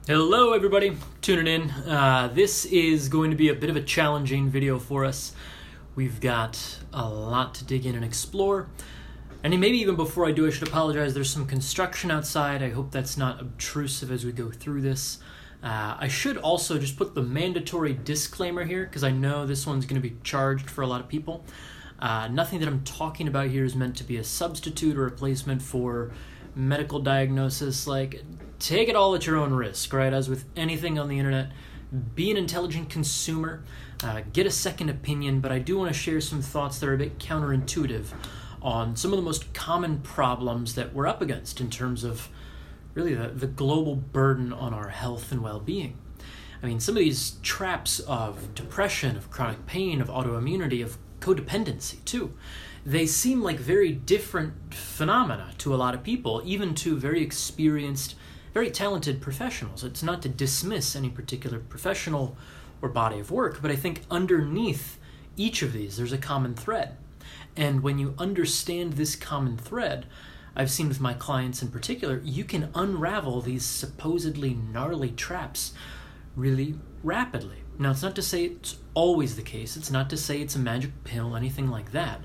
Hello everybody, tuning in. This is going to be a bit of a challenging video for us. We've got a lot to dig in and explore. And maybe even before I do, I should apologize. There's some construction outside. I hope that's not obtrusive as we go through this. I should also just put the mandatory disclaimer here, because I know this one's going to be charged for a lot of people. Nothing that I'm talking about here is meant to be a substitute or replacement for medical diagnosis. Like, take it all at your own risk, right? As with anything on the internet, be an intelligent consumer, get a second opinion, but I do want to share some thoughts that are a bit counterintuitive on some of the most common problems that we're up against in terms of really the global burden on our health and well-being. I mean, some of these traps of depression, of chronic pain, of autoimmunity, of codependency too, they seem like very different phenomena to a lot of people, even to very experienced, very talented professionals. It's not to dismiss any particular professional or body of work, but I think underneath each of these, there's a common thread. And when you understand this common thread, I've seen with my clients in particular, you can unravel these supposedly gnarly traps really rapidly. Now, it's not to say it's always the case. It's not to say it's a magic pill, anything like that.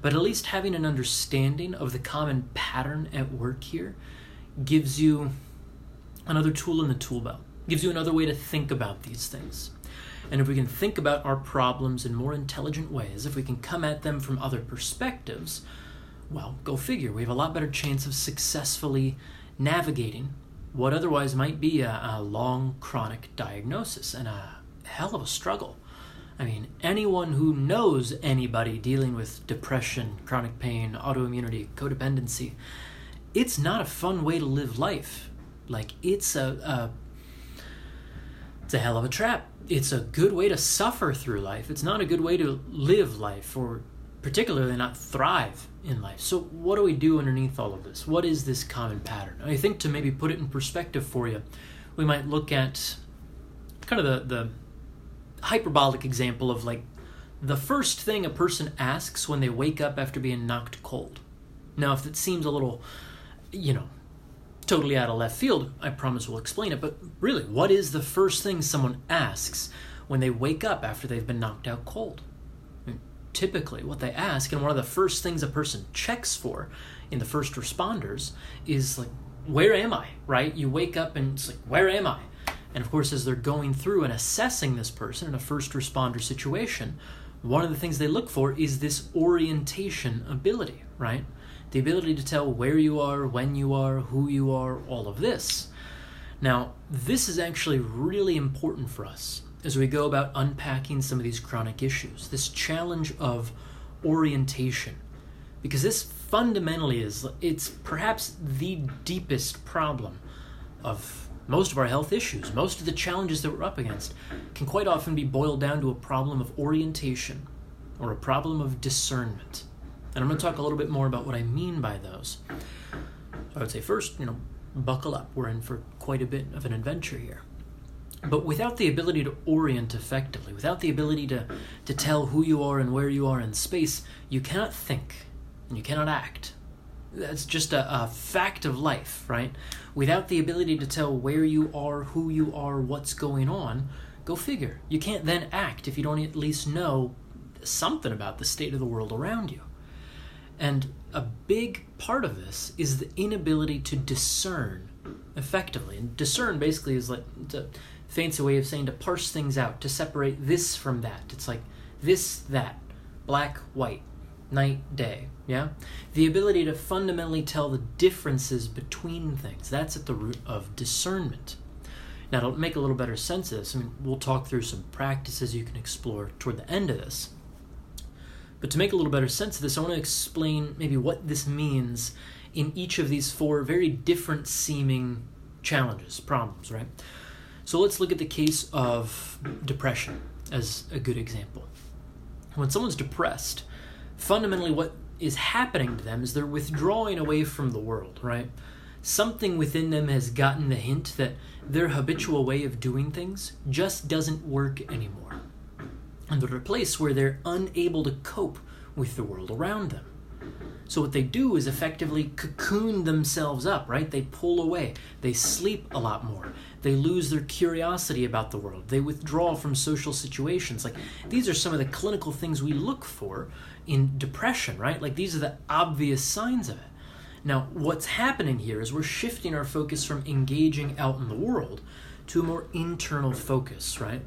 But at least having an understanding of the common pattern at work here gives you another tool in the tool belt, gives you another way to think about these things. And if we can think about our problems in more intelligent ways, if we can come at them from other perspectives, well, go figure. We have a lot better chance of successfully navigating what otherwise might be a long chronic diagnosis and a hell of a struggle. I mean, anyone who knows anybody dealing with depression, chronic pain, autoimmunity, codependency, it's not a fun way to live life. Like, it's a hell of a trap. It's a good way to suffer through life. It's not a good way to live life, or particularly not thrive in life. So what do we do underneath all of this? What is this common pattern? I think to maybe put it in perspective for you, we might look at kind of the hyperbolic example of like the first thing a person asks when they wake up after being knocked cold. Now, if it seems a little, totally out of left field, I promise we'll explain it, but really, what is the first thing someone asks when they wake up after they've been knocked out cold? I mean, typically, what they ask, and one of the first things a person checks for in the first responders is like, where am I, right? You wake up and it's like, where am I? And of course, as they're going through and assessing this person in a first responder situation, one of the things they look for is this orientation ability, right? The ability to tell where you are, when you are, who you are, all of this. Now, this is actually really important for us as we go about unpacking some of these chronic issues, this challenge of orientation, because this fundamentally it's perhaps the deepest problem of most of our health issues. Most of the challenges that we're up against can quite often be boiled down to a problem of orientation or a problem of discernment. And I'm going to talk a little bit more about what I mean by those. So I would say first, buckle up. We're in for quite a bit of an adventure here. But without the ability to orient effectively, without the ability to tell who you are and where you are in space, you cannot think and you cannot act. That's just a fact of life, right? Without the ability to tell where you are, who you are, what's going on, go figure. You can't then act if you don't at least know something about the state of the world around you. And a big part of this is the inability to discern effectively. And discern basically is like a fancy way of saying to parse things out, to separate this from that. It's like this, that, black, white, night, day, yeah? The ability to fundamentally tell the differences between things. That's at the root of discernment. Now, to make a little better sense of this, we'll talk through some practices you can explore toward the end of this. But to make a little better sense of this, I want to explain maybe what this means in each of these four very different seeming challenges, problems, right? So let's look at the case of depression as a good example. When someone's depressed, fundamentally what is happening to them is they're withdrawing away from the world, right? Something within them has gotten the hint that their habitual way of doing things just doesn't work anymore. And they're at a place where they're unable to cope with the world around them. So what they do is effectively cocoon themselves up, right? They pull away. They sleep a lot more. They lose their curiosity about the world. They withdraw from social situations. Like, these are some of the clinical things we look for in depression, right? Like, these are the obvious signs of it. Now, what's happening here is we're shifting our focus from engaging out in the world to a more internal focus, right?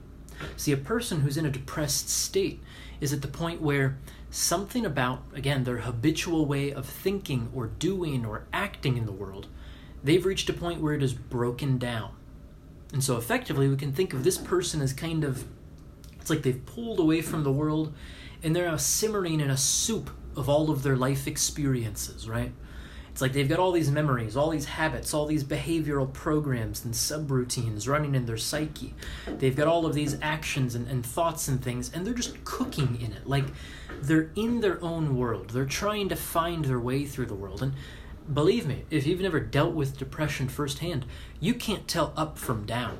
See, a person who's in a depressed state is at the point where something about, again, their habitual way of thinking or doing or acting in the world, they've reached a point where it is broken down. And so effectively, we can think of this person as kind of, it's like they've pulled away from the world and they're now simmering in a soup of all of their life experiences, right? It's like they've got all these memories, all these habits, all these behavioral programs and subroutines running in their psyche. They've got all of these actions and thoughts and things, and they're just cooking in it. Like, they're in their own world. They're trying to find their way through the world. And believe me, if you've never dealt with depression firsthand, you can't tell up from down.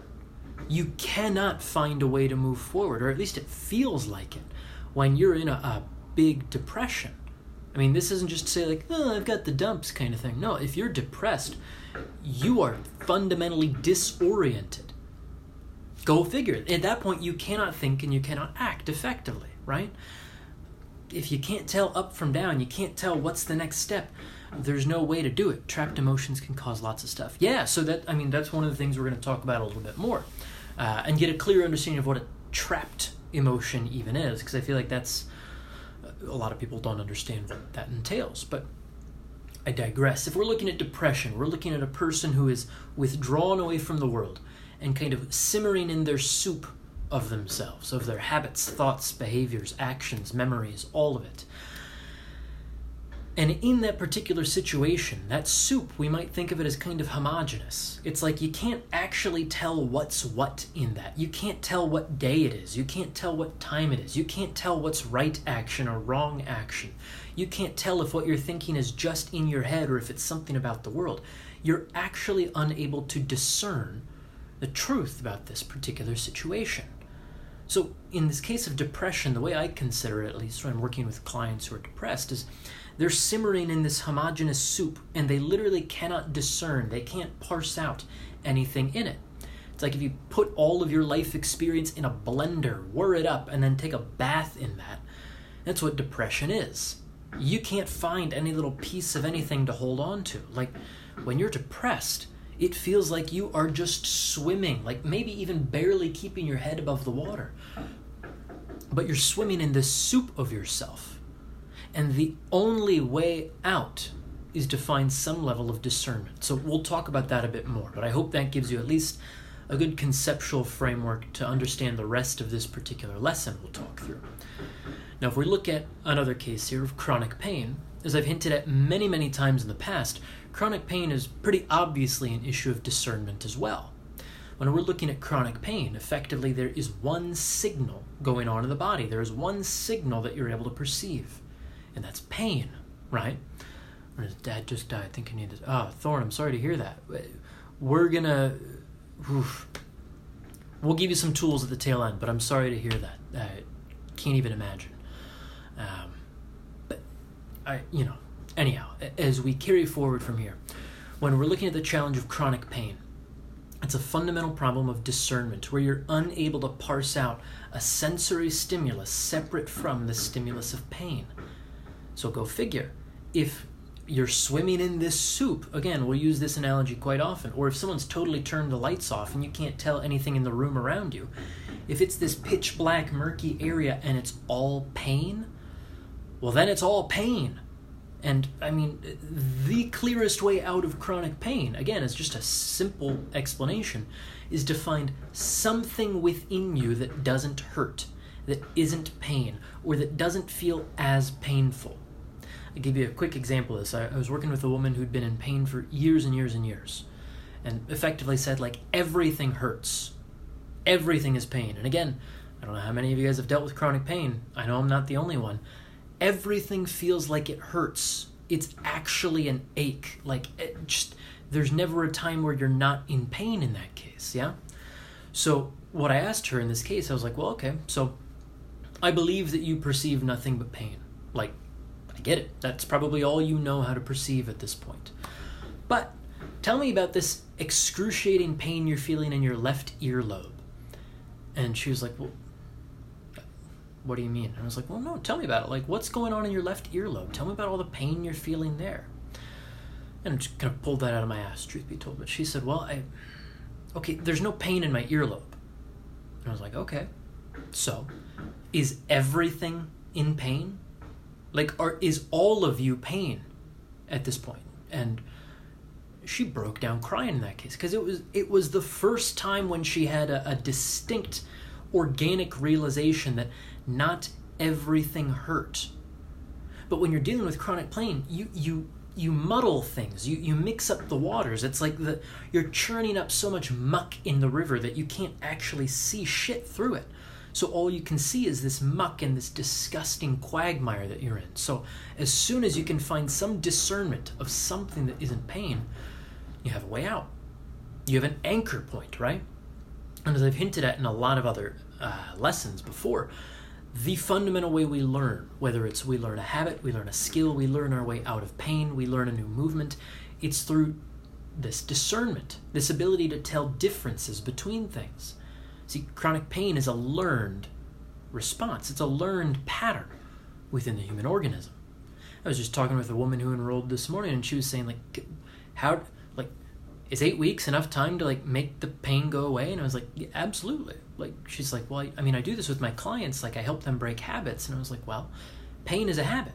You cannot find a way to move forward, or at least it feels like it, when you're in a big depression. I mean, this isn't just to say like, oh, I've got the dumps kind of thing. No, if you're depressed, you are fundamentally disoriented. Go figure. At that point, you cannot think and you cannot act effectively, right? If you can't tell up from down, you can't tell what's the next step, there's no way to do it. Trapped emotions can cause lots of stuff. Yeah, so that's one of the things we're going to talk about a little bit more and get a clear understanding of what a trapped emotion even is, because I feel like that's, a lot of people don't understand what that entails, but I digress. If we're looking at depression, we're looking at a person who is withdrawn away from the world and kind of simmering in their soup of themselves, of their habits, thoughts, behaviors, actions, memories, all of it. And in that particular situation, that soup, we might think of it as kind of homogeneous. It's like you can't actually tell what's what in that. You can't tell what day it is. You can't tell what time it is. You can't tell what's right action or wrong action. You can't tell if what you're thinking is just in your head or if it's something about the world. You're actually unable to discern the truth about this particular situation. So in this case of depression, the way I consider it, at least when I'm working with clients who are depressed, is they're simmering in this homogeneous soup and they literally cannot discern. They can't parse out anything in it. It's like if you put all of your life experience in a blender, whir it up, and then take a bath in that. That's what depression is. You can't find any little piece of anything to hold on to. Like, when you're depressed, it feels like you are just swimming, like maybe even barely keeping your head above the water. But you're swimming in this soup of yourself. And the only way out is to find some level of discernment. So we'll talk about that a bit more, but I hope that gives you at least a good conceptual framework to understand the rest of this particular lesson we'll talk through. Now, if we look at another case here of chronic pain, as I've hinted at many, many times in the past, chronic pain is pretty obviously an issue of discernment as well. When we're looking at chronic pain, effectively there is one signal going on in the body. There is one signal that you're able to perceive, and that's pain, right? Or his dad just died, I think he needed... Oh, Thorne, I'm sorry to hear that. We'll give you some tools at the tail end, but I'm sorry to hear that. I can't even imagine. Anyhow, as we carry forward from here, when we're looking at the challenge of chronic pain, it's a fundamental problem of discernment where you're unable to parse out a sensory stimulus separate from the stimulus of pain. So go figure. If you're swimming in this soup, again, we'll use this analogy quite often, or if someone's totally turned the lights off and you can't tell anything in the room around you, if it's this pitch black, murky area and it's all pain, well, then it's all pain. And, I mean, the clearest way out of chronic pain, again, is just a simple explanation, is to find something within you that doesn't hurt, that isn't pain, or that doesn't feel as painful. I'll give you a quick example of this. I was working with a woman who'd been in pain for years and years and years, and effectively said, like, everything hurts. Everything is pain. And again, I don't know how many of you guys have dealt with chronic pain. I know I'm not the only one. Everything feels like it hurts. It's actually an ache. Like, there's never a time where you're not in pain in that case, yeah? So what I asked her in this case, I was like, well, okay, so I believe that you perceive nothing but pain. Like, I I get it. That's probably all you know how to perceive at this point. But tell me about this excruciating pain you're feeling in your left earlobe. And she was like, well, what do you mean? And I was like, well, no, tell me about it. Like, what's going on in your left earlobe? Tell me about all the pain you're feeling there. And I just kind of pulled that out of my ass, truth be told. But she said, well, okay, there's no pain in my earlobe. And I was like, okay, so is everything in pain? Like, is all of you pain at this point? And she broke down crying in that case, because it was the first time when she had a distinct organic realization that not everything hurt. But when you're dealing with chronic pain, you muddle things, you mix up the waters. It's like you're churning up so much muck in the river that you can't actually see shit through it. So all you can see is this muck and this disgusting quagmire that you're in. So as soon as you can find some discernment of something that isn't pain, you have a way out. You have an anchor point, right? And as I've hinted at in a lot of other lessons before, the fundamental way we learn, whether it's we learn a habit, we learn a skill, we learn our way out of pain, we learn a new movement, it's through this discernment, this ability to tell differences between things. See, chronic pain is a learned response. It's a learned pattern within the human organism. I was just talking with a woman who enrolled this morning, and she was saying, is 8 weeks enough time to make the pain go away? And I was like, yeah, absolutely. She's like, well, I do this with my clients. I help them break habits. And I was like, well, pain is a habit.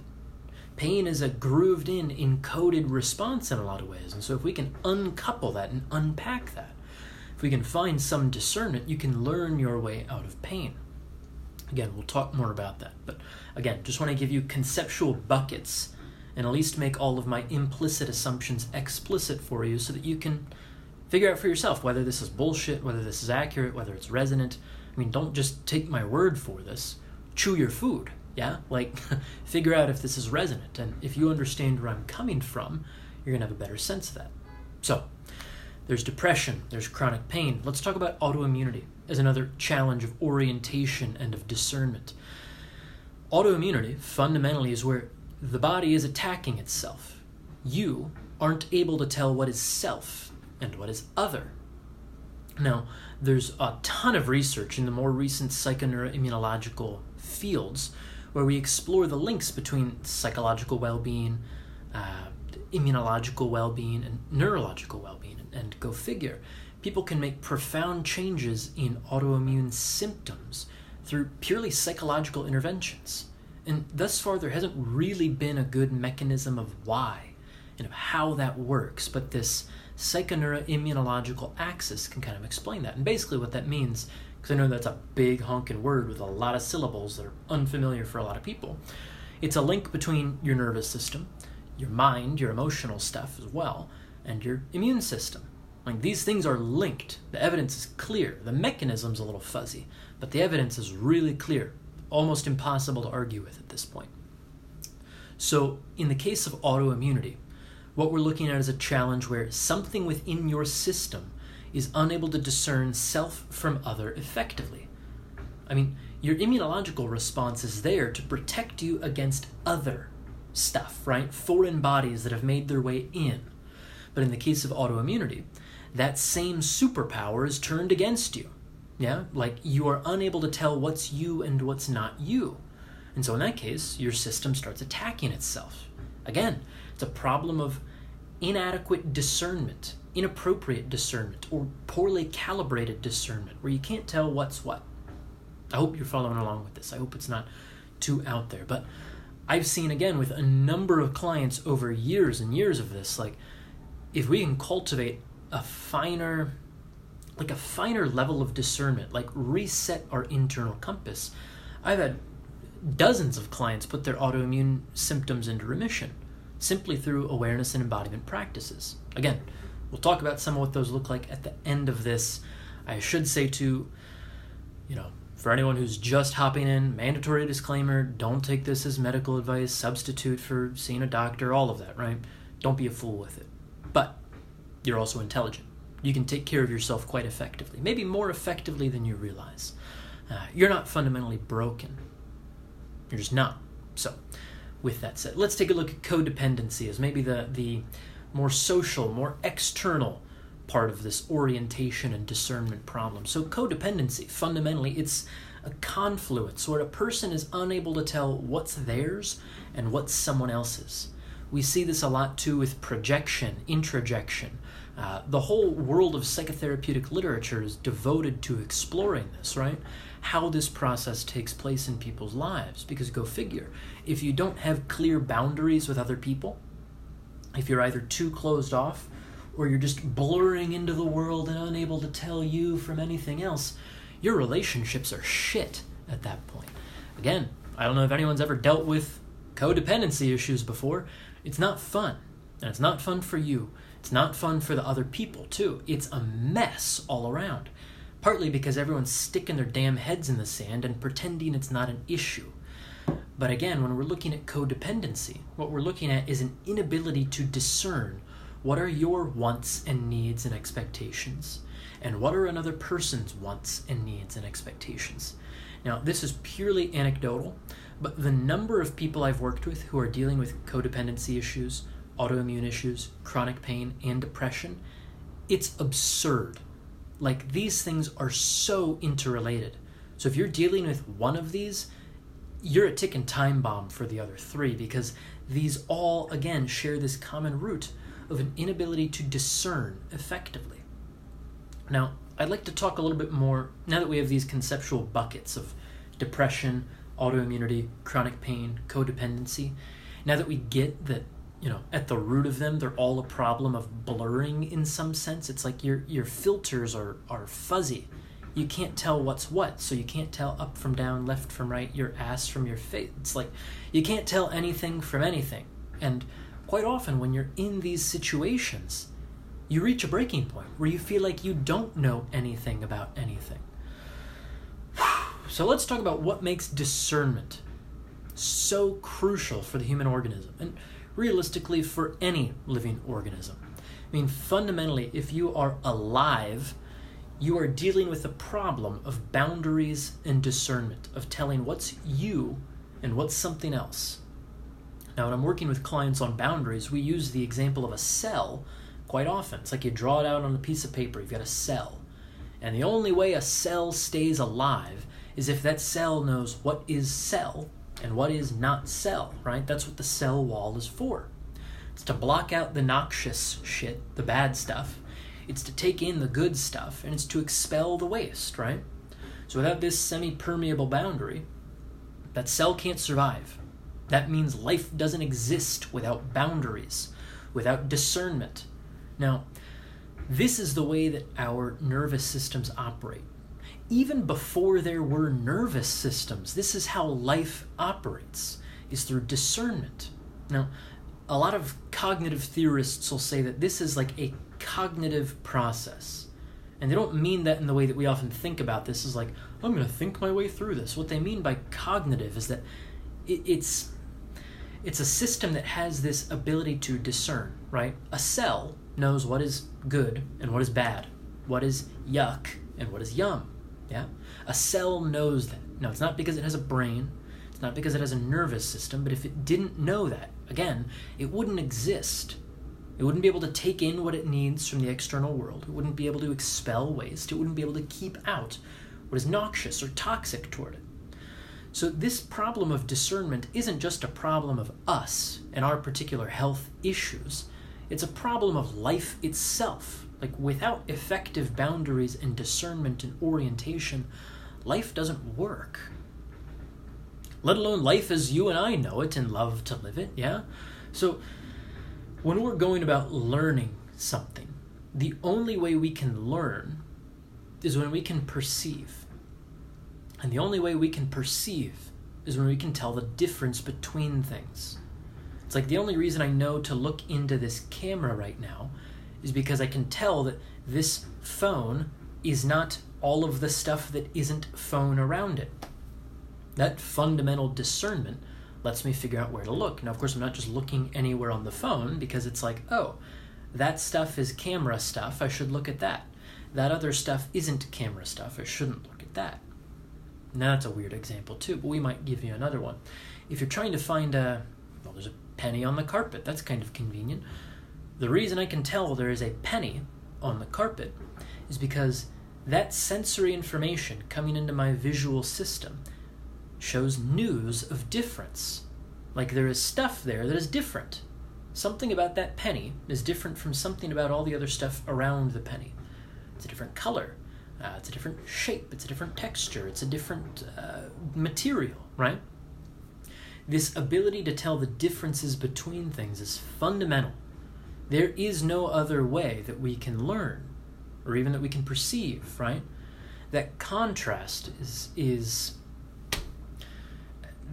Pain is a grooved in, encoded response in a lot of ways. And so if we can uncouple that and unpack that, if we can find some discernment, you can learn your way out of pain. Again, we'll talk more about that. But again, just want to give you conceptual buckets and at least make all of my implicit assumptions explicit for you so that you can figure out for yourself whether this is bullshit, whether this is accurate, whether it's resonant. Don't just take my word for this. Chew your food, yeah? Figure out if this is resonant. And if you understand where I'm coming from, you're going to have a better sense of that. So, there's depression, there's chronic pain. Let's talk about autoimmunity as another challenge of orientation and of discernment. Autoimmunity fundamentally is where the body is attacking itself. You aren't able to tell what is self and what is other. Now, there's a ton of research in the more recent psychoneuroimmunological fields where we explore the links between psychological well-being, immunological well-being, and neurological well-being. And go figure, people can make profound changes in autoimmune symptoms through purely psychological interventions. And thus far, there hasn't really been a good mechanism of why and of how that works, but this psychoneuroimmunological axis can kind of explain that. And basically what that means, because I know that's a big honking word with a lot of syllables that are unfamiliar for a lot of people, it's a link between your nervous system, your mind, your emotional stuff as well, and your immune system. These things are linked. The evidence is clear. The mechanism's a little fuzzy, but the evidence is really clear. Almost impossible to argue with at this point. So in the case of autoimmunity, what we're looking at is a challenge where something within your system is unable to discern self from other effectively. Your immunological response is there to protect you against other stuff, right? Foreign bodies that have made their way in. But in the case of autoimmunity, that same superpower is turned against you. Yeah, you are unable to tell what's you and what's not you. And so in that case, your system starts attacking itself. Again, it's a problem of inadequate discernment, inappropriate discernment, or poorly calibrated discernment, where you can't tell what's what. I hope you're following along with this. I hope it's not too out there. But I've seen, again, with a number of clients over years and years of this, if we can cultivate a finer level of discernment, reset our internal compass. I've had dozens of clients put their autoimmune symptoms into remission simply through awareness and embodiment practices. Again, we'll talk about some of what those look like at the end of this. I should say too, for anyone who's just hopping in, mandatory disclaimer, don't take this as medical advice, substitute for seeing a doctor, all of that, right? Don't be a fool with it. But you're also intelligent. You can take care of yourself quite effectively, maybe more effectively than you realize. You're not fundamentally broken. You're just not. So with that said, let's take a look at codependency as maybe the more social, more external part of this orientation and discernment problem. So codependency, fundamentally, it's a confluence where a person is unable to tell what's theirs and what's someone else's. We see this a lot too with projection, introjection. The whole world of psychotherapeutic literature is devoted to exploring this, right? How this process takes place in people's lives. Because go figure, if you don't have clear boundaries with other people, if you're either too closed off or you're just blurring into the world and unable to tell you from anything else, your relationships are shit at that point. Again, I don't know if anyone's ever dealt with codependency issues before. It's not fun. And it's not fun for you. It's not fun for the other people, too. It's a mess all around. Partly because everyone's sticking their damn heads in the sand and pretending it's not an issue. But again, when we're looking at codependency, what we're looking at is an inability to discern what are your wants and needs and expectations, and what are another person's wants and needs and expectations. Now, this is purely anecdotal, but the number of people I've worked with who are dealing with codependency issues, autoimmune issues, chronic pain, and depression, it's absurd. Like, these things are so interrelated. So if you're dealing with one of these, you're a ticking time bomb for the other three, because these all, again, share this common root of an inability to discern effectively. Now, I'd like to talk a little bit more, now that we have these conceptual buckets of depression, autoimmunity, chronic pain, codependency, now that we get that, at the root of them, they're all a problem of blurring in some sense. It's like your filters are fuzzy. You can't tell what's what, so you can't tell up from down, left from right, your ass from your face. It's like you can't tell anything from anything. And quite often when you're in these situations, you reach a breaking point where you feel like you don't know anything about anything. So let's talk about what makes discernment so crucial for the human organism, and realistically for any living organism. I mean, fundamentally, if you are alive, you are dealing with the problem of boundaries and discernment, of telling what's you and what's something else. Now, when I'm working with clients on boundaries, we use the example of a cell quite often. It's like you draw it out on a piece of paper. You've got a cell. And the only way a cell stays alive is if that cell knows what is cell and what is not cell, right? That's what the cell wall is for. It's to block out the noxious shit, the bad stuff. It's to take in the good stuff, and it's to expel the waste, right? So without this semi-permeable boundary, that cell can't survive. That means life doesn't exist without boundaries, without discernment. Now, this is the way that our nervous systems operate. Even before there were nervous systems, this is how life operates, is through discernment. Now, a lot of cognitive theorists will say that this is like a cognitive process. And they don't mean that in the way that we often think about this, is like, I'm going to think my way through this. What they mean by cognitive is that it's a system that has this ability to discern, right? A cell knows what is good and what is bad, what is yuck and what is yum. Yeah? A cell knows that. Now, it's not because it has a brain, it's not because it has a nervous system, but if it didn't know that, again, it wouldn't exist. It wouldn't be able to take in what it needs from the external world. It wouldn't be able to expel waste. It wouldn't be able to keep out what is noxious or toxic toward it. So this problem of discernment isn't just a problem of us and our particular health issues. It's a problem of life itself. Like, without effective boundaries and discernment and orientation, life doesn't work. Let alone life as you and I know it and love to live it, yeah? So when we're going about learning something, the only way we can learn is when we can perceive. And the only way we can perceive is when we can tell the difference between things. It's like the only reason I know to look into this camera right now is because I can tell that this phone is not all of the stuff that isn't phone around it. That fundamental discernment lets me figure out where to look. Now, of course, I'm not just looking anywhere on the phone, because it's like, oh, that stuff is camera stuff, I should look at that. That other stuff isn't camera stuff, I shouldn't look at that. Now, that's a weird example too, but we might give you another one. If you're trying to find a there's a penny on the carpet. That's kind of convenient. The reason I can tell there is a penny on the carpet is because that sensory information coming into my visual system shows news of difference. Like there is stuff there that is different. Something about that penny is different from something about all the other stuff around the penny. It's a different color. It's a different shape. It's a different texture. It's a different material, right? This ability to tell the differences between things is fundamental. There is no other way that we can learn, or even that we can perceive, right? That contrast is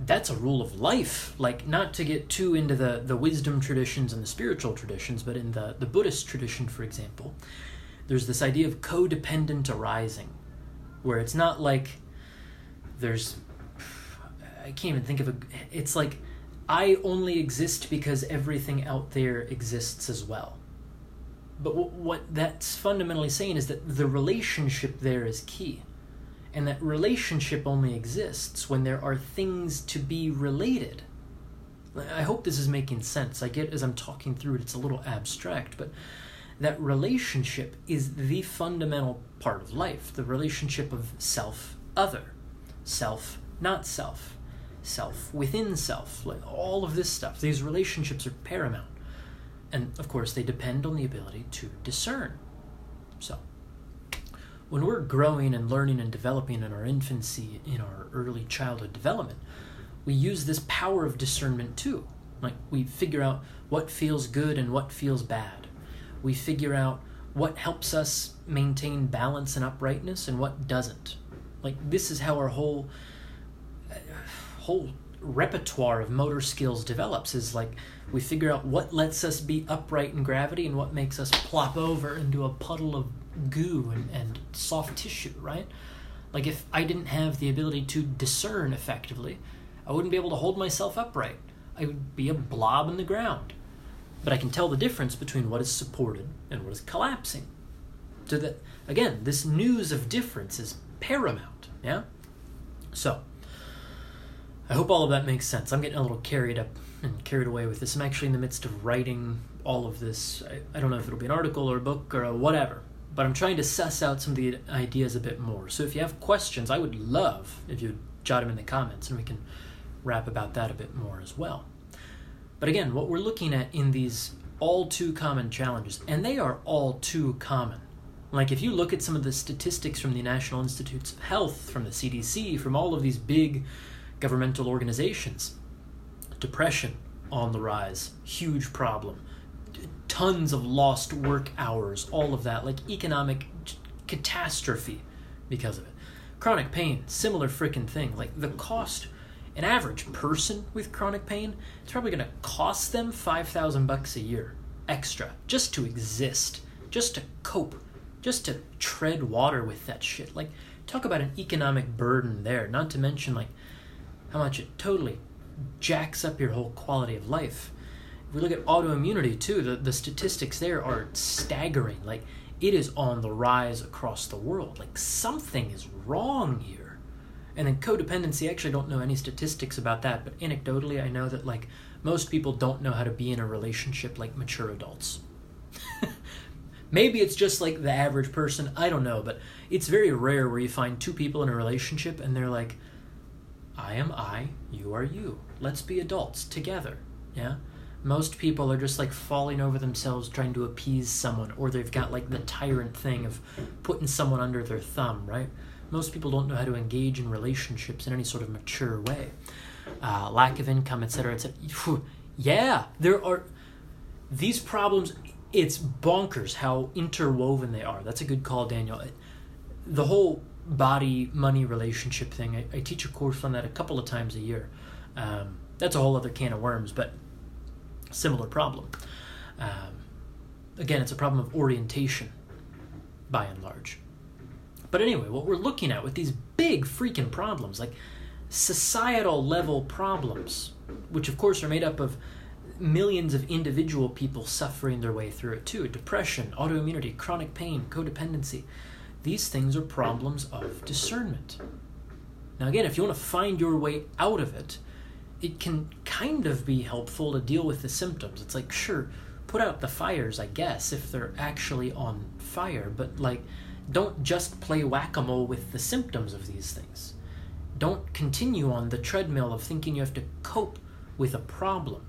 that's a rule of life. Like, not to get too into the wisdom traditions and the spiritual traditions, but in the Buddhist tradition, for example, there's this idea of codependent arising, where it's not like I can't even think of it's like I only exist because everything out there exists as well. But what that's fundamentally saying is that the relationship there is key. And that relationship only exists when there are things to be related. I hope this is making sense. I get as I'm talking through it, it's a little abstract, but that relationship is the fundamental part of life. The relationship of self-other, self-not self, self within self, like all of this stuff. These relationships are paramount. And of course, they depend on the ability to discern. So, when we're growing and learning and developing in our infancy, in our early childhood development, we use this power of discernment too. Like, we figure out what feels good and what feels bad. We figure out what helps us maintain balance and uprightness and what doesn't. Like, this is how our whole repertoire of motor skills develops, is like we figure out what lets us be upright in gravity and what makes us plop over into a puddle of goo and soft tissue, right? Like, if I didn't have the ability to discern effectively, I wouldn't be able to hold myself upright. I would be a blob in the ground. But I can tell the difference between what is supported and what is collapsing. So that, again, this news of difference is paramount, yeah? So, I hope all of that makes sense. I'm getting a little carried up and carried away with this. I'm actually in the midst of writing all of this. I don't know if it'll be an article or a book or whatever, but I'm trying to suss out some of the ideas a bit more. So if you have questions, I would love if you'd jot them in the comments, and we can rap about that a bit more as well. But again, what we're looking at in these all too common challenges, and they are all too common. Like, if you look at some of the statistics from the National Institutes of Health, from the CDC, from all of these big governmental organizations, depression on the rise, huge problem. Tons of lost work hours, all of that, like economic catastrophe because of it. Chronic pain, similar freaking thing. Like, the cost, an average person with chronic pain, it's probably going to cost them $5,000 a year extra just to exist, just to cope, just to tread water with that shit. Like, talk about an economic burden there, not to mention, like, how much it totally jacks up your whole quality of life. If we look at autoimmunity too, the statistics there are staggering. Like, it is on the rise across the world. Like, something is wrong here. And then codependency, I actually don't know any statistics about that, but anecdotally I know that, like, most people don't know how to be in a relationship like mature adults. Maybe it's just like the average person, I don't know, but it's very rare where you find two people in a relationship and they're like, I am I, you are you. Let's be adults together, yeah? Most people are just like falling over themselves trying to appease someone, or they've got like the tyrant thing of putting someone under their thumb, right? Most people don't know how to engage in relationships in any sort of mature way. Lack of income, etc., etc. Yeah, there are these problems. It's bonkers how interwoven they are. That's a good call, Daniel. The whole body-money relationship thing, I teach a course on that a couple of times a year. That's a whole other can of worms, but similar problem. Again, it's a problem of orientation, by and large. But anyway, what we're looking at with these big freaking problems, like societal level problems, which of course are made up of millions of individual people suffering their way through it too. Depression, autoimmunity, chronic pain, codependency. These things are problems of discernment. Now again, if you want to find your way out of it, it can kind of be helpful to deal with the symptoms. It's like, sure, put out the fires, I guess, if they're actually on fire, but like, don't just play whack-a-mole with the symptoms of these things. Don't continue on the treadmill of thinking you have to cope with a problem.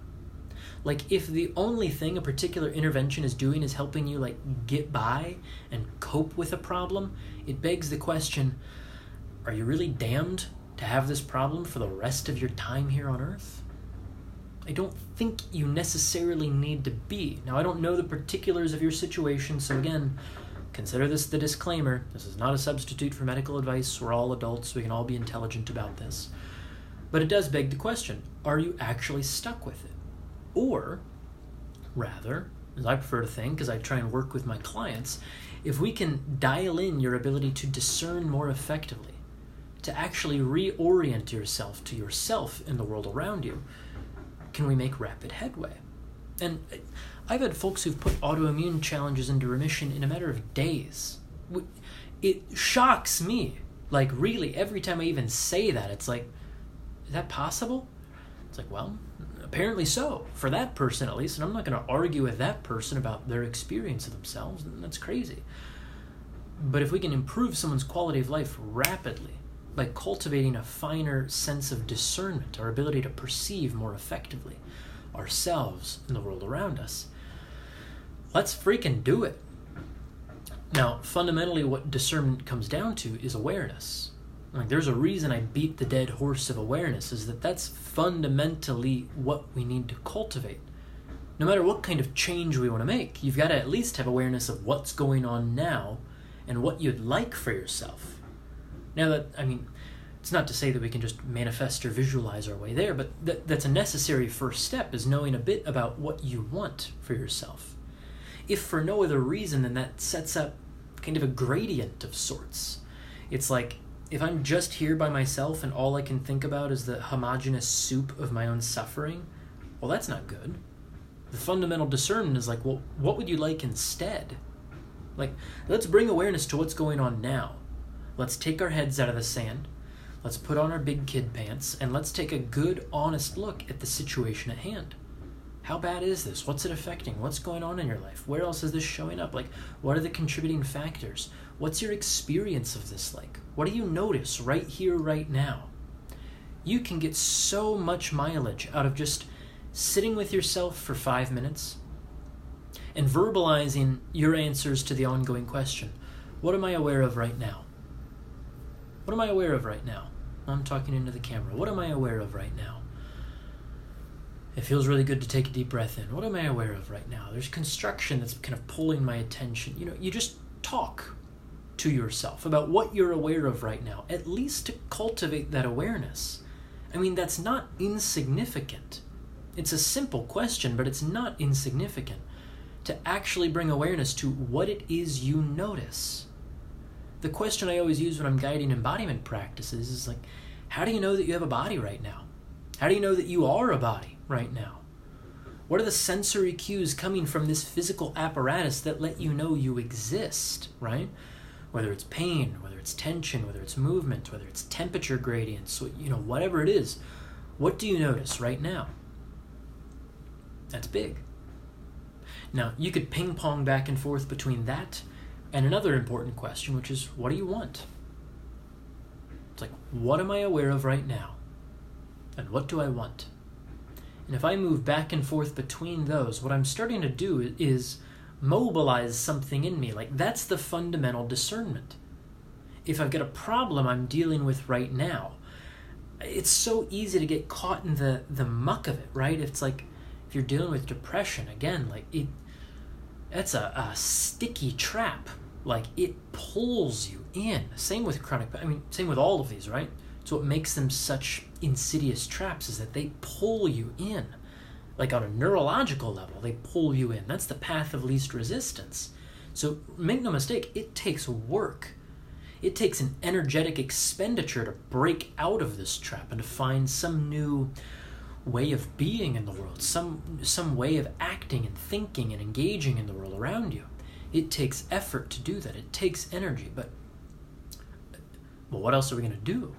Like, if the only thing a particular intervention is doing is helping you, like, get by and cope with a problem, it begs the question, are you really damned to have this problem for the rest of your time here on Earth? I don't think you necessarily need to be. Now, I don't know the particulars of your situation, so again, consider this the disclaimer. This is not a substitute for medical advice. We're all adults. We can all be intelligent about this. But it does beg the question, are you actually stuck with it? Or, rather, as I prefer to think, as I try and work with my clients, if we can dial in your ability to discern more effectively, to actually reorient yourself to yourself in the world around you, can we make rapid headway? And I've had folks who've put autoimmune challenges into remission in a matter of days. It shocks me. Like, really, every time I even say that, it's like, is that possible? It's like, well, apparently so, for that person at least, and I'm not going to argue with that person about their experience of themselves. That's crazy. But if we can improve someone's quality of life rapidly by cultivating a finer sense of discernment, our ability to perceive more effectively ourselves and the world around us, let's freaking do it. Now, fundamentally, what discernment comes down to is awareness. Like, there's a reason I beat the dead horse of awareness, is that that's fundamentally what we need to cultivate. No matter what kind of change we want to make, you've got to at least have awareness of what's going on now and what you'd like for yourself. Now, it's not to say that we can just manifest or visualize our way there, but that's a necessary first step, is knowing a bit about what you want for yourself. If for no other reason, then that sets up kind of a gradient of sorts. It's like, if I'm just here by myself and all I can think about is the homogeneous soup of my own suffering, well, that's not good. The fundamental discernment is like, well, what would you like instead? Like, let's bring awareness to what's going on now. Let's take our heads out of the sand. Let's put on our big kid pants, and let's take a good, honest look at the situation at hand. How bad is this? What's it affecting? What's going on in your life? Where else is this showing up? Like, what are the contributing factors? What's your experience of this like? What do you notice right here, right now? You can get so much mileage out of just sitting with yourself for 5 minutes and verbalizing your answers to the ongoing question. What am I aware of right now? What am I aware of right now? I'm talking into the camera. What am I aware of right now? It feels really good to take a deep breath in. What am I aware of right now? There's construction that's kind of pulling my attention. You just talk to yourself about what you're aware of right now, at least to cultivate that awareness. That's not insignificant. It's a simple question, but it's not insignificant to actually bring awareness to what it is you notice. The question I always use when I'm guiding embodiment practices is like, how do you know that you have a body right now? How do you know that you are a body right now? What are the sensory cues coming from this physical apparatus that let you know you exist, right? Whether it's pain, whether it's tension, whether it's movement, whether it's temperature gradients, whatever it is, what do you notice right now? That's big. Now, you could ping pong back and forth between that and another important question, which is, what do you want? It's like, what am I aware of right now? And what do I want? And if I move back and forth between those, what I'm starting to do is mobilize something in me. Like, that's the fundamental discernment. If I've got a problem I'm dealing with right now, it's so easy to get caught in the muck of it, right? It's like, if you're dealing with depression, again, like, that's a sticky trap. Like, it pulls you in. Same with same with all of these, right? So what makes them such insidious traps is that they pull you in. Like, on a neurological level, they pull you in. That's the path of least resistance. So make no mistake, it takes work. It takes an energetic expenditure to break out of this trap and to find some new way of being in the world, some way of acting and thinking and engaging in the world around you. It takes effort to do that. It takes energy. But what else are we going to do?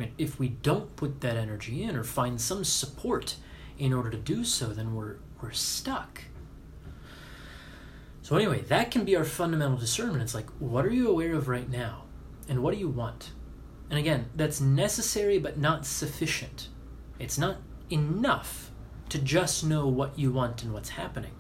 mean, if we don't put that energy in or find some support in order to do so, then we're stuck. So anyway, that can be our fundamental discernment. It's like, what are you aware of right now? And what do you want? And again, that's necessary but not sufficient. It's not enough to just know what you want and what's happening.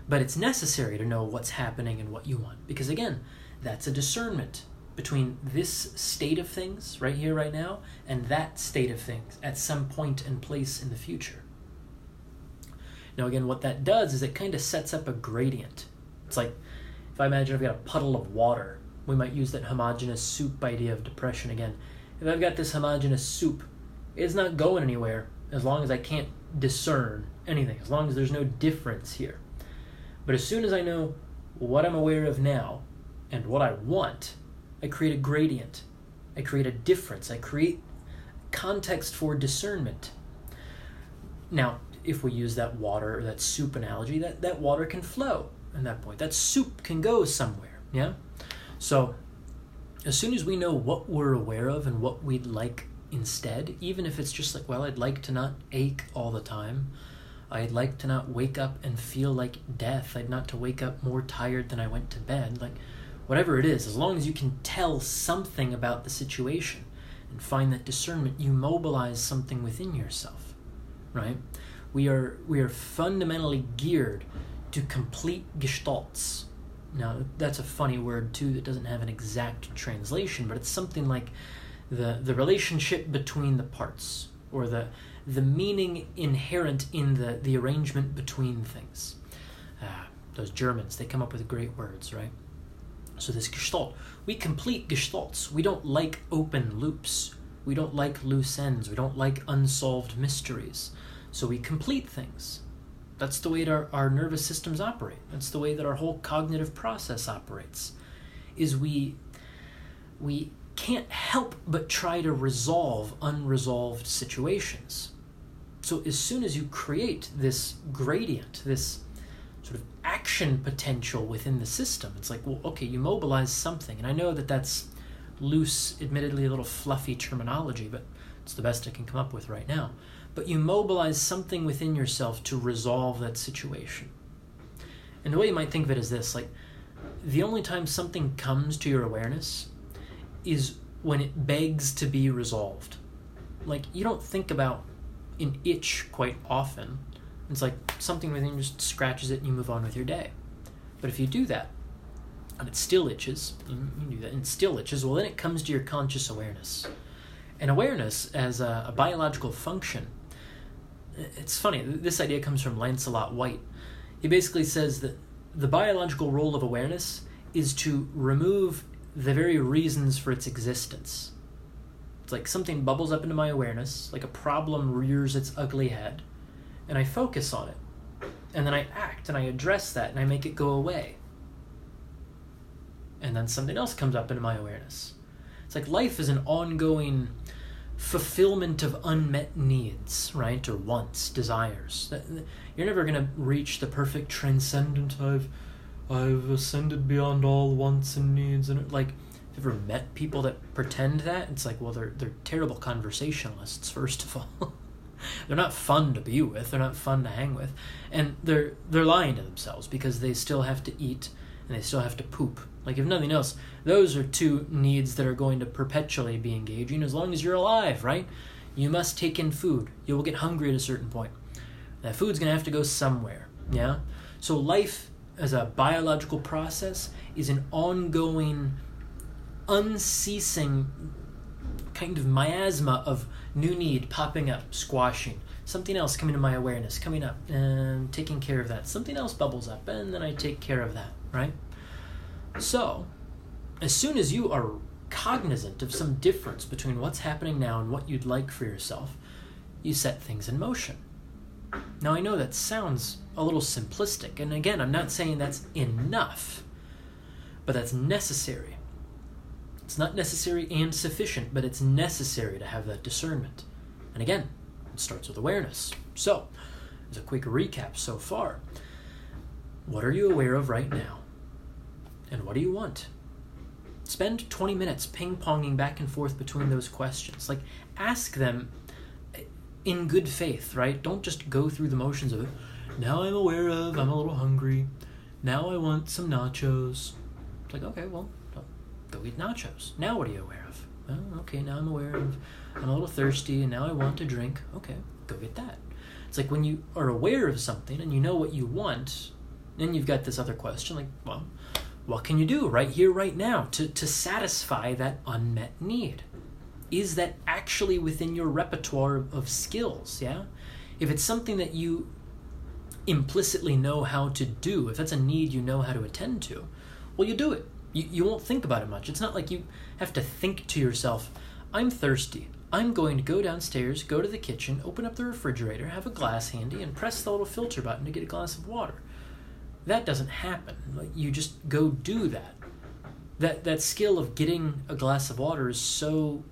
But it's necessary to know what's happening and what you want. Because again, that's a discernment between this state of things right here, right now, and that state of things at some point and place in the future. Now again, what that does is it kind of sets up a gradient. It's like, if I imagine I've got a puddle of water, we might use that homogeneous soup idea of depression again. If I've got this homogeneous soup, it's not going anywhere as long as I can't discern anything, as long as there's no difference here. But as soon as I know what I'm aware of now and what I want, I create a gradient. I create a difference. I create context for discernment. Now, if we use that water or that soup analogy, that water can flow at that point. That soup can go somewhere, yeah? So as soon as we know what we're aware of and what we'd like instead, even if it's just like, well, I'd like to not ache all the time. I'd like to not wake up and feel like death. I'd not to wake up more tired than I went to bed. Like, whatever it is, as long as you can tell something about the situation and find that discernment, you mobilize something within yourself, right? We are fundamentally geared to complete gestalts. Now, that's a funny word, too, that doesn't have an exact translation, but it's something like the relationship between the parts, or the meaning inherent in the arrangement between things. Those Germans, they come up with great words, right? So this gestalt, we complete gestalts. We don't like open loops. We don't like loose ends. We don't like unsolved mysteries. So we complete things. That's the way that our nervous systems operate. That's the way that our whole cognitive process operates, is we can't help but try to resolve unresolved situations. So as soon as you create this gradient, this sort of action potential within the system, it's like, well, okay, you mobilize something. And I know that that's loose, admittedly a little fluffy terminology, but it's the best I can come up with right now. But you mobilize something within yourself to resolve that situation. And the way you might think of it is this, like, the only time something comes to your awareness is when it begs to be resolved. Like, you don't think about an itch quite often. It's like something within you just scratches it and you move on with your day. But if you do that, and it still itches, you do that, and it still itches, well, then it comes to your conscious awareness. And awareness as a biological function, it's funny, this idea comes from Lancelot White. He basically says that the biological role of awareness is to remove the very reasons for its existence. It's like something bubbles up into my awareness, like a problem rears its ugly head, and I focus on it. And then I act and I address that and I make it go away. And then something else comes up into my awareness. It's like life is an ongoing fulfillment of unmet needs, right? Or wants, desires. You're never going to reach the perfect transcendent, I've ascended beyond all wants and needs. And like, have you ever met people that pretend that? It's like, well, they're terrible conversationalists, first of all. They're not fun to be with. They're not fun to hang with. And they're lying to themselves because they still have to eat and they still have to poop. Like, if nothing else, those are two needs that are going to perpetually be engaging as long as you're alive, right? You must take in food. You will get hungry at a certain point. That food's going to have to go somewhere, yeah? So life as a biological process is an ongoing, unceasing kind of miasma of new need popping up, squashing. Something else coming to my awareness, coming up, and taking care of that. Something else bubbles up, and then I take care of that, right? So, as soon as you are cognizant of some difference between what's happening now and what you'd like for yourself, you set things in motion. Now, I know that sounds a little simplistic, and again, I'm not saying that's enough, but that's necessary. It's not necessary and sufficient, but it's necessary to have that discernment. And again, it starts with awareness. So, as a quick recap so far, what are you aware of right now? And what do you want? spend 20 minutes ping-ponging back and forth between those questions. Like, ask them in good faith, right? Don't just go through the motions of it. Now I'm aware of, I'm a little hungry. Now I want some nachos. It's like, okay, well, go eat nachos. Now what are you aware of? Oh, okay, now I'm aware of, I'm a little thirsty, and now I want a drink. Okay, go get that. It's like when you are aware of something and you know what you want, then you've got this other question, like, well, what can you do right here, right now to satisfy that unmet need? Is that actually within your repertoire of skills, yeah? If it's something that you implicitly know how to do, if that's a need you know how to attend to, well, you do it. You won't think about it much. It's not like you have to think to yourself, I'm thirsty. I'm going to go downstairs, go to the kitchen, open up the refrigerator, have a glass handy, and press the little filter button to get a glass of water. That doesn't happen. Like, you just go do that. That skill of getting a glass of water is so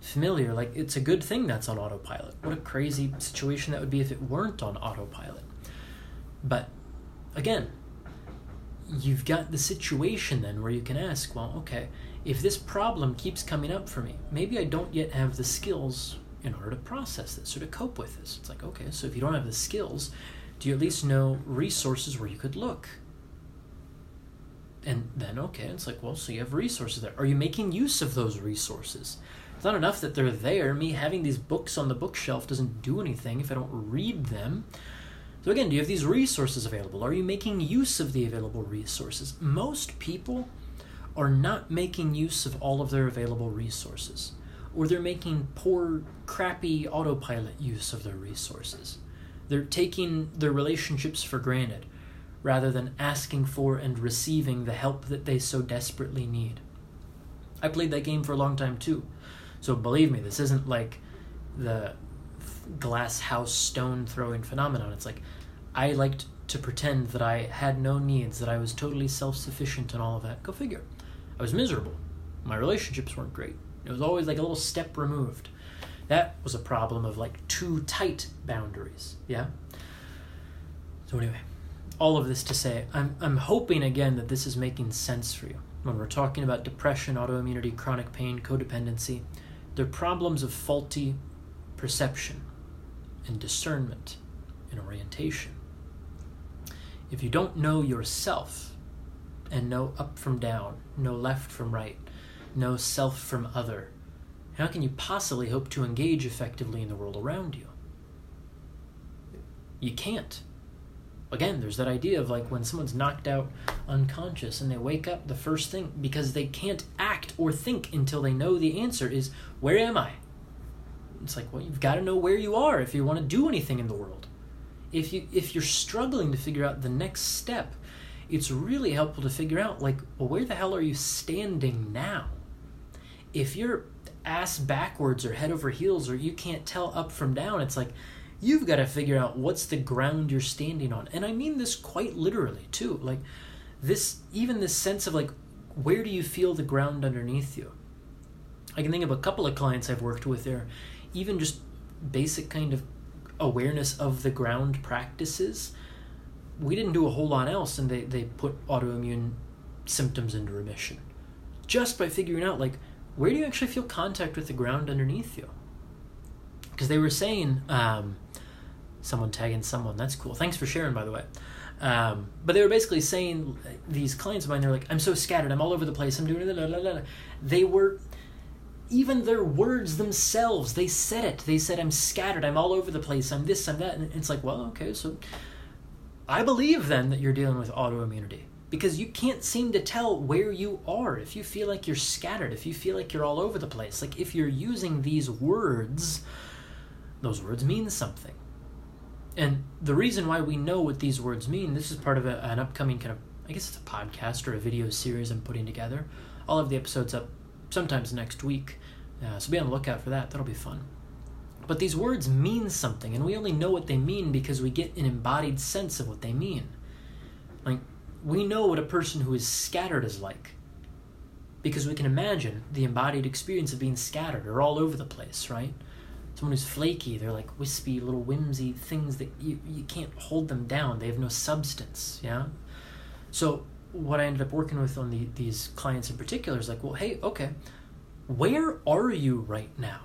familiar. Like, it's a good thing that's on autopilot. What a crazy situation that would be if it weren't on autopilot. But again, you've got the situation then where you can ask, well, okay, if this problem keeps coming up for me, maybe I don't yet have the skills in order to process this or to cope with this. It's like, okay, so if you don't have the skills, do you at least know resources where you could look? And then, okay, it's like, well, so you have resources there. Are you making use of those resources? It's not enough that they're there. Me having these books on the bookshelf doesn't do anything if I don't read them. So again, do you have these resources available? Are you making use of the available resources? Most people are not making use of all of their available resources, or they're making poor, crappy autopilot use of their resources. They're taking their relationships for granted rather than asking for and receiving the help that they so desperately need. I played that game for a long time too. So believe me, this isn't like the glass house stone throwing phenomenon. It's like, I liked to pretend that I had no needs, that I was totally self-sufficient and all of that. Go figure. I was miserable. My relationships weren't great. It was always like a little step removed. That was a problem of like too tight boundaries, yeah? So anyway, all of this to say, I'm hoping again that this is making sense for you. When we're talking about depression, autoimmunity, chronic pain, codependency, they're problems of faulty perception and discernment and orientation. If you don't know yourself and know up from down, know left from right, know self from other, how can you possibly hope to engage effectively in the world around you? You can't. Again, there's that idea of like when someone's knocked out unconscious and they wake up, the first thing, because they can't act or think until they know the answer, is, where am I? It's like, well, you've got to know where you are if you want to do anything in the world. If you're struggling to figure out the next step, it's really helpful to figure out, like, well, where the hell are you standing now? If you're ass backwards or head over heels, or you can't tell up from down, it's like, you've got to figure out what's the ground you're standing on. And I mean this quite literally too. Like this, even this sense of like, where do you feel the ground underneath you? I can think of a couple of clients I've worked with there, even just basic kind of awareness of the ground practices. We didn't do a whole lot else, and they put autoimmune symptoms into remission just by figuring out, like, where do you actually feel contact with the ground underneath you? Because they were saying, someone tagging someone, that's cool. Thanks for sharing, by the way. But they were basically saying, these clients of mine, they're like, I'm so scattered, I'm all over the place, I'm doing blah, blah, blah. They were, even their words themselves, they said it. They said, I'm scattered, I'm all over the place, I'm this, I'm that. And it's like, well, okay, so I believe then that you're dealing with autoimmunity, because you can't seem to tell where you are. If you feel like you're scattered, if you feel like you're all over the place, like if you're using these words, those words mean something. And the reason why we know what these words mean, this is part of an upcoming kind of, I guess it's a podcast or a video series I'm putting together. I'll have the episodes up sometimes next week, so be on the lookout for that. That'll be fun. But these words mean something, and we only know what they mean because we get an embodied sense of what they mean. Like, we know what a person who is scattered is like, because we can imagine the embodied experience of being scattered or all over the place, right? Someone who's flaky, they're like wispy, little whimsy things that you can't hold them down. They have no substance, yeah? So what I ended up working with on these clients in particular is like, well, hey, okay, where are you right now?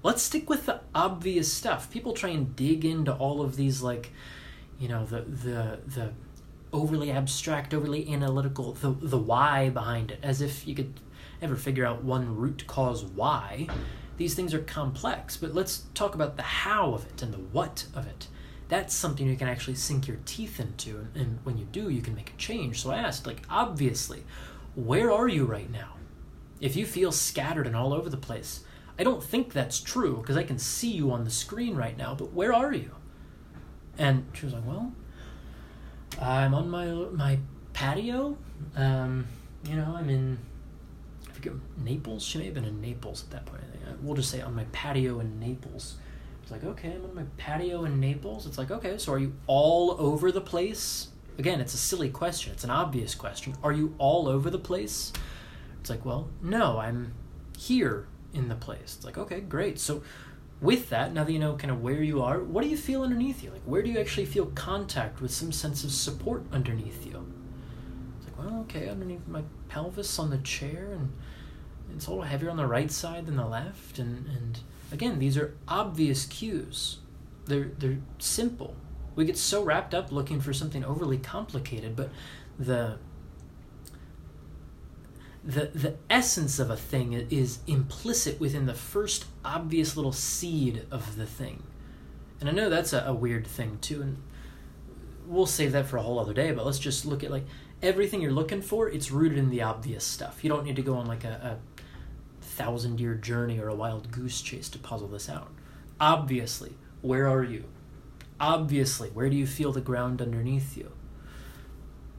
Let's stick with the obvious stuff. People try and dig into all of these, like, you know, the overly abstract, overly analytical, the why behind it, as if you could ever figure out one root cause why. These things are complex, but let's talk about the how of it and the what of it. That's something you can actually sink your teeth into, and when you do, you can make a change. So I asked, like, obviously, where are you right now? If you feel scattered and all over the place, I don't think that's true, because I can see you on the screen right now, but where are you? And she was like, well, I'm on my patio. You know, I'm in, I forget, Naples? She may have been in Naples at that point. I think. We'll just say on my patio in Naples. It's like, okay, I'm on my patio in Naples. It's like, okay, so are you all over the place? Again, it's a silly question. It's an obvious question. Are you all over the place? It's like, well, no, I'm here in the place. It's like, okay, great. So with that, now that you know kind of where you are, what do you feel underneath you? Like, where do you actually feel contact with some sense of support underneath you? It's like, well, okay, underneath my pelvis on the chair, and it's a little heavier on the right side than the left. And again, these are obvious cues. They're simple. We get so wrapped up looking for something overly complicated, but the essence of a thing is implicit within the first obvious little seed of the thing. And I know that's a weird thing too, and we'll save that for a whole other day, but let's just look at, like, everything you're looking for, it's rooted in the obvious stuff. You don't need to go on like a 1,000-year journey or a wild goose chase to puzzle this out. Obviously, where are you? Obviously, where do you feel the ground underneath you?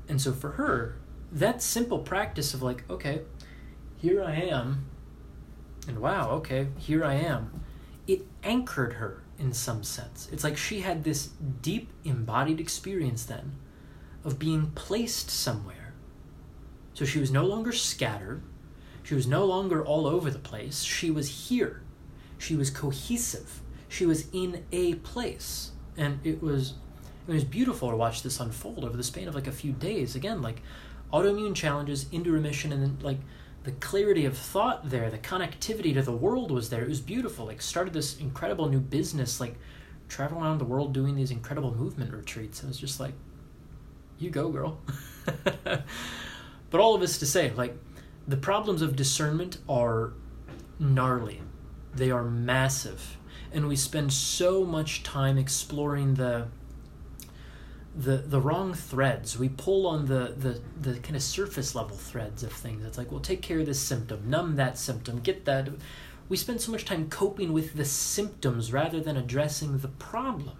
And so for her, that simple practice of, like, okay, here I am, and wow, okay, here I am, it anchored her in some sense. It's like she had this deep embodied experience then of being placed somewhere. So she was no longer scattered. She was no longer all over the place. She was here. She was cohesive. She was in a place. And it was beautiful to watch this unfold over the span of like a few days. Again, like, autoimmune challenges into remission, and then, like, the clarity of thought there, the connectivity to the world was there. It was beautiful. Like, started this incredible new business, like, traveling around the world doing these incredible movement retreats. It was just like, you go, girl. But all of this to say, like, the problems of discernment are gnarly. They are massive. And we spend so much time exploring the wrong threads. We pull on the kind of surface level threads of things. It's like, well, take care of this symptom, numb that symptom, get that. We spend so much time coping with the symptoms rather than addressing the problem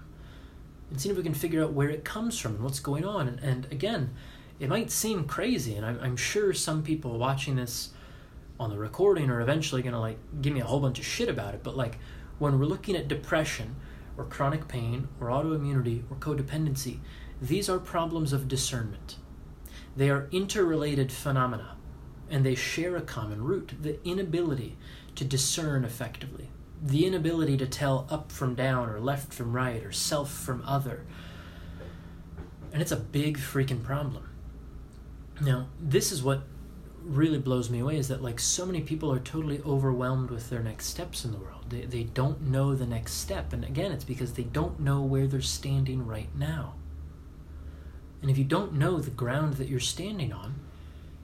and seeing if we can figure out where it comes from and what's going on. And again, it might seem crazy, and I'm sure some people watching this on the recording are eventually going to, like, give me a whole bunch of shit about it, but, like, when we're looking at depression or chronic pain or autoimmunity or codependency, these are problems of discernment. They are interrelated phenomena, and they share a common root: the inability to discern effectively, the inability to tell up from down or left from right or self from other. And it's a big freaking problem. Now, this is what really blows me away, is that, like, so many people are totally overwhelmed with their next steps in the world. They don't know the next step, and again, it's because they don't know where they're standing right now. And if you don't know the ground that you're standing on,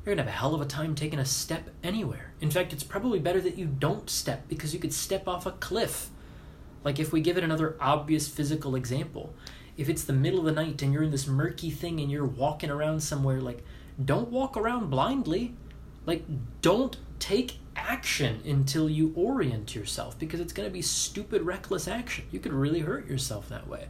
you're going to have a hell of a time taking a step anywhere. In fact, it's probably better that you don't step, because you could step off a cliff. Like, if we give it another obvious physical example, if it's the middle of the night and you're in this murky thing and you're walking around somewhere, like, don't walk around blindly. Like, don't take action until you orient yourself, because it's going to be stupid, reckless action. You could really hurt yourself that way.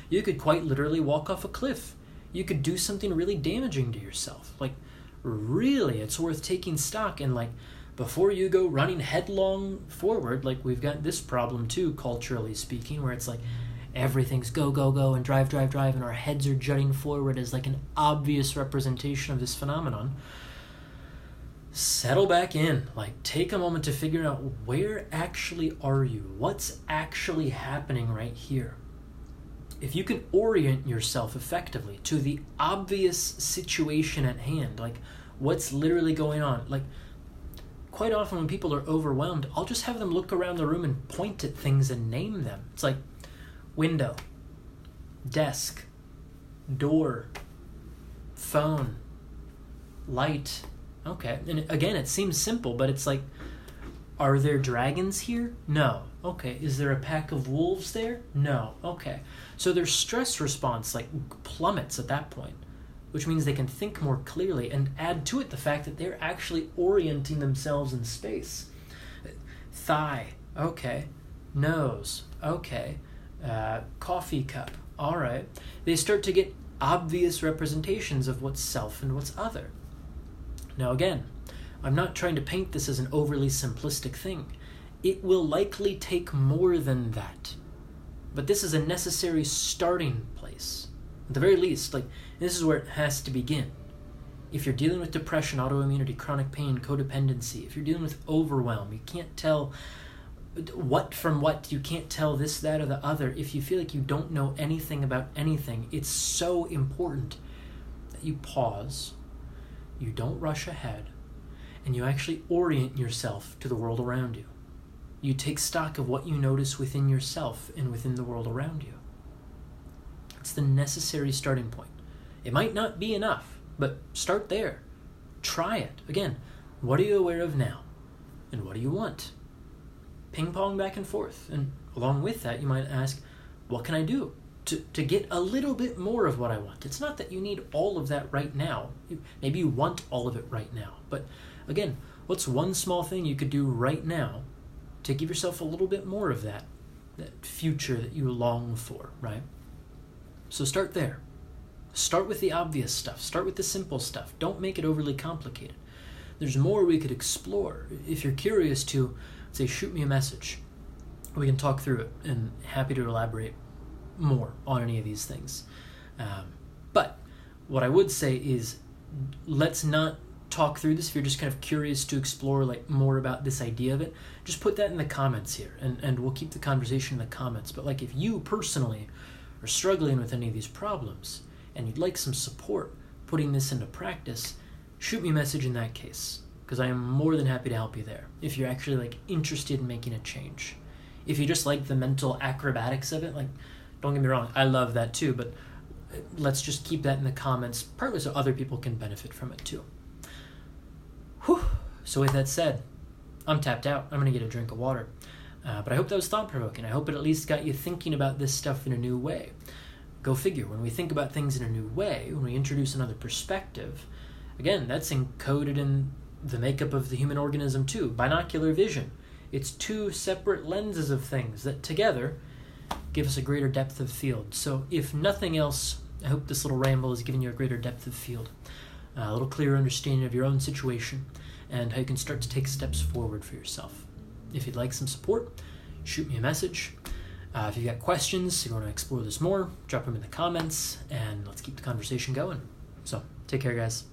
You could quite literally walk off a cliff. You could do something really damaging to yourself. Like, really, it's worth taking stock. And, like, before you go running headlong forward, like, we've got this problem too, culturally speaking, where it's like everything's go, go, go, and drive, drive, drive, and our heads are jutting forward as, like, an obvious representation of this phenomenon. Settle back in. Like, take a moment to figure out, where actually are you? What's actually happening right here? if you can orient yourself effectively to the obvious situation at hand, like what's literally going on, like quite often when people are overwhelmed, I'll just have them look around the room and point at things and name them. It's like window, desk, door, phone, light. Okay. And again, it seems simple, but it's like, are there dragons here? No. Okay. Is there a pack of wolves there? No. Okay. So their stress response like plummets at that point, which means they can think more clearly, and add to it the fact that they're actually orienting themselves in space. Thigh. Okay. Nose. Okay. Coffee cup. All right. They start to get obvious representations of what's self and what's other. Now again, I'm not trying to paint this as an overly simplistic thing. It will likely take more than that. But this is a necessary starting place. At the very least, like, this is where it has to begin. If you're dealing with depression, autoimmunity, chronic pain, codependency, if you're dealing with overwhelm, you can't tell what from what, you can't tell this, that, or the other. If you feel like you don't know anything about anything, it's so important that you pause, you don't rush ahead, and you actually orient yourself to the world around you. You take stock of what you notice within yourself and within the world around you. It's the necessary starting point. It might not be enough, but start there. Try it. Again, what are you aware of now? And what do you want? Ping pong back and forth. And along with that, you might ask, what can I do to get a little bit more of what I want? It's not that you need all of that right now. Maybe you want all of it right now. But again, what's one small thing you could do right now to give yourself a little bit more of that future that you long for, right? So start there. Start with the obvious stuff. Start with the simple stuff. Don't make it overly complicated. There's more we could explore. If you're curious to, say, shoot me a message. We can talk through it, and happy to elaborate more on any of these things. But what I would say is, let's not talk through this. If you're just kind of curious to explore like more about this idea of it, just put that in the comments here, and we'll keep the conversation in the comments. But like, if you personally are struggling with any of these problems and you'd like some support putting this into practice, shoot me a message in that case, because I am more than happy to help you there if you're actually like interested in making a change. If you just like the mental acrobatics of it, like, don't get me wrong, I love that too, but let's just keep that in the comments, partly so other people can benefit from it too. Whew. So with that said, I'm tapped out. I'm going to get a drink of water. But I hope that was thought-provoking. I hope it at least got you thinking about this stuff in a new way. Go figure, when we think about things in a new way, when we introduce another perspective, again, that's encoded in the makeup of the human organism too. Binocular vision. It's two separate lenses of things that together give us a greater depth of field. So if nothing else, I hope this little ramble has given you a greater depth of field, a little clearer understanding of your own situation, and how you can start to take steps forward for yourself. If you'd like some support, shoot me a message. If you've got questions, if you want to explore this more, drop them in the comments, and let's keep the conversation going. So, take care, guys.